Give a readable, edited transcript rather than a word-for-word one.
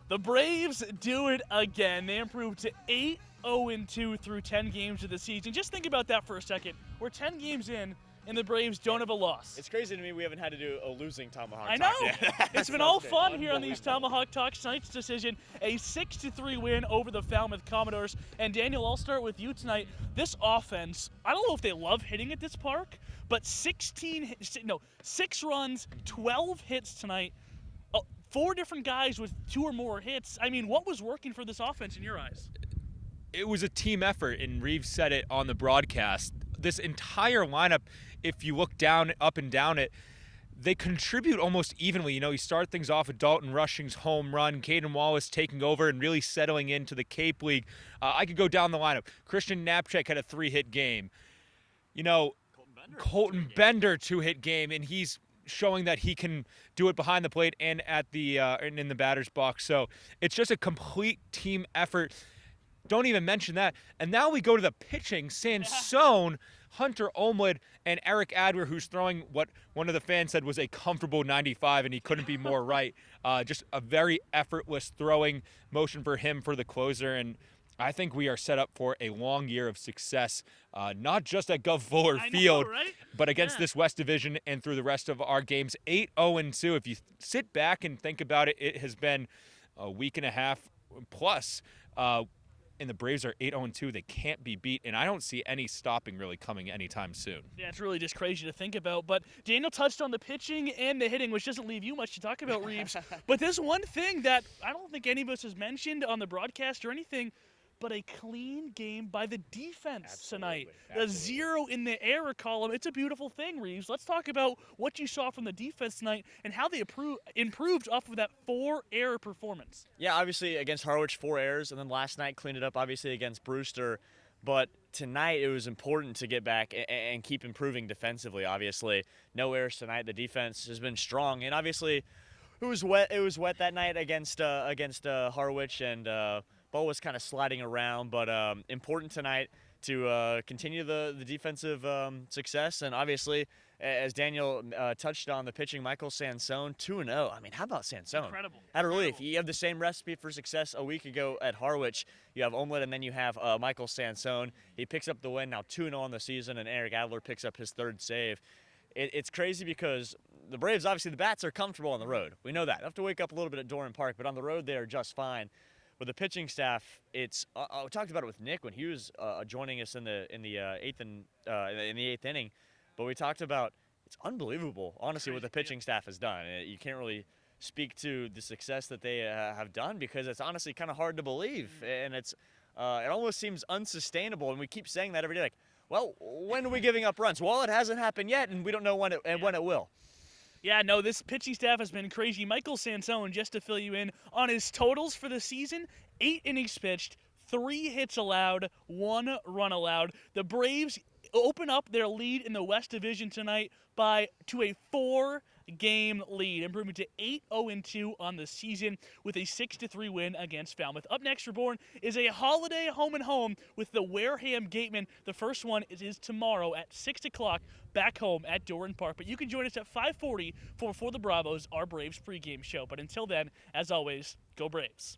The Braves do it again. They improved to 8-0-2 through 10 games of the season. Just think about that for a second. We're 10 games in, and the Braves don't have a loss. It's crazy to me we haven't had to do a losing Tomahawk I talk know. yet. It's been all fun here on these Tomahawk Talks. Tonight's decision, a 6-3 win over the Falmouth Commodores. And Daniel, I'll start with you tonight. This offense, I don't know if they love hitting at this park, but 6 runs, 12 hits tonight. 4 different guys with 2 or more hits. I mean, what was working for this offense in your eyes? It was a team effort, and Reeves said it on the broadcast. This entire lineup, if you look up and down it, they contribute almost evenly. You start things off with Dalton Rushing's home run, Caden Wallace taking over and really settling into the Cape League. I could go down the lineup. Christian Knapczyk had a 3-hit game. Colton Bender 2-hit game, and he's showing that he can do it behind the plate and at the and in the batter's box. So it's just a complete team effort. Don't even mention that. And now we go to the pitching. Sansone, Hunter Olmwood, and Eric Adler, who's throwing what one of the fans said was a comfortable 95, and he couldn't be more right. Just a very effortless throwing motion for him for the closer, and I think we are set up for a long year of success, not just at Guv Fuller Field, but against this West Division and through the rest of our games. 8-0-2. If you sit back and think about it, it has been a week and a half plus, and the Braves are 8-0-2. They can't be beat, and I don't see any stopping really coming anytime soon. Yeah, it's really just crazy to think about. But Daniel touched on the pitching and the hitting, which doesn't leave you much to talk about, Reeves. But there's one thing that I don't think any of us has mentioned on the broadcast or anything, but a clean game by the defense tonight. The 0 in the error column. It's a beautiful thing, Reeves. Let's talk about what you saw from the defense tonight and how they improved off of that 4-error performance. Yeah, obviously against Harwich, 4 errors, and then last night cleaned it up, obviously, against Brewster. But tonight it was important to get back and keep improving defensively, obviously. No errors tonight. The defense has been strong, and obviously it was wet. It was wet that night against Harwich, and ball was kind of sliding around, but important tonight to continue the defensive success. And obviously, as Daniel touched on, the pitching, Michael Sansone, 2-0. I mean, how about Sansone? Incredible. Out of relief. You have the same recipe for success a week ago at Harwich. You have Olmwood, and then you have Michael Sansone. He picks up the win, now 2-0 on the season, and Eric Adler picks up his 3rd save. It's crazy because the Braves, obviously, the bats are comfortable on the road. We know that. They have to wake up a little bit at Doran Park, but on the road they are just fine. With the pitching staff, it's I talked about it with Nick when he was joining us in the 8th inning, but we talked about it's unbelievable, honestly, what the pitching staff has done. You can't really speak to the success that they have done because it's honestly kind of hard to believe, and it almost seems unsustainable. And we keep saying that every day, like, well, when are we giving up runs? Well, it hasn't happened yet, and we don't know when it will. Yeah, no, this pitching staff has been crazy. Michael Sansone, just to fill you in, on his totals for the season, 8 innings pitched, 3 hits allowed, 1 run allowed. The Braves open up their lead in the West Division tonight to a 4-game lead, improving to 8-0-2 on the season with a 6-3 win against Falmouth. Up next for Bourne is a holiday home and home with the Wareham Gatemen. The first one is tomorrow at 6 o'clock back home at Doran Park. But you can join us at 5:40 for the Bravos, our Braves pregame show. But until then, as always, go Braves.